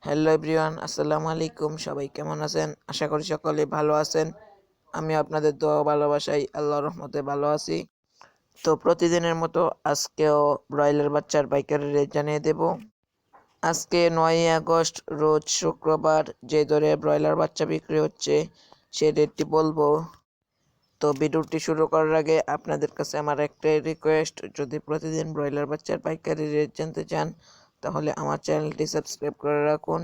Hello everyone, আসসালামু আলাইকুম। সবাই কেমন আছেন? আশা করি সকলে ভালো আছেন। আমি আপনাদের দোয়া ও ভালোবাসায় আল্লাহর রহমতে ভালো আছি। তো প্রতিদিনের মতো আজকেও ব্রয়লার বাচ্চার পাইকারি রেট জানিয়ে দেব। আজকে 9ই আগস্ট রোজ শুক্রবার যে দরে ব্রয়লার বাচ্চা বিক্রি হচ্ছে সেই রেটটি বলবো। তো ভিডিওটি শুরু করার আগে আপনাদের কাছে আমার একটাই রিকোয়েস্ট, যদি প্রতিদিন ব্রয়লার বাচ্চার পাইকারি রেট জানতে চান তাহলে আমার চ্যানেলটি সাবস্ক্রাইব করে রাখুন,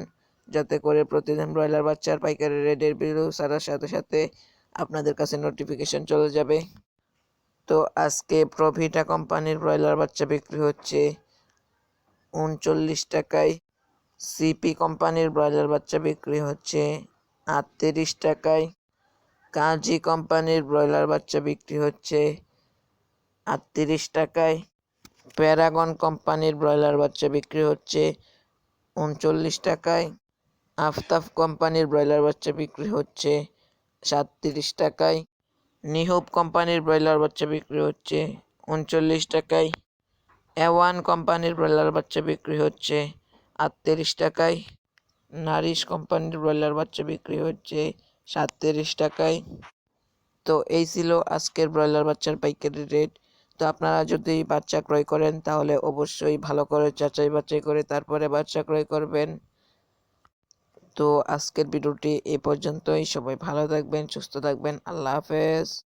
যাতে করে প্রতিদিন ব্রয়লার বাচ্চার পাইকারি রেটের ভিডিও ছাড়ার সাথে সাথে আপনাদের কাছে নোটিফিকেশন চলে যাবে। তো আজকে প্রভিটা কোম্পানির ব্রয়লার বাচ্চা বিক্রি হচ্ছে 39 টাকায়। সিপি কোম্পানির ব্রয়লার বাচ্চা বিক্রি হচ্ছে 38 টাকায়। কাজী কোম্পানির ব্রয়লার বাচ্চা বিক্রি হচ্ছে 38 টাকায়। প্যারাগন কোম্পানির ব্রয়লার বাচ্চা বিক্রি হচ্ছে 39 টাকায়। আফতাব কোম্পানির ব্রয়লার বাচ্চা বিক্রি হচ্ছে 37 টাকায়। নিহুব কোম্পানির ব্রয়লার বাচ্চা বিক্রি হচ্ছে 39 টাকায়। এওয়ান কোম্পানির ব্রয়লার বাচ্চা বিক্রি হচ্ছে 38 টাকায়। নারিশ কোম্পানির ব্রয়লার বাচ্চা বিক্রি হচ্ছে 37 টাকায়। তো এই ছিল আজকের ব্রয়লার বাচ্চার পাইকারি রেট। তো আপনারা যদি বাচ্চা ক্রয় করেন তাহলে অবশ্যই ভালো করে যাচাই বাছাই করে তারপরে বাচ্চা ক্রয় করবেন। তো আজকের ভিডিওটি এই পর্যন্তই। সবাই ভালো থাকবেন, সুস্থ থাকবেন। আল্লাহ হাফেজ।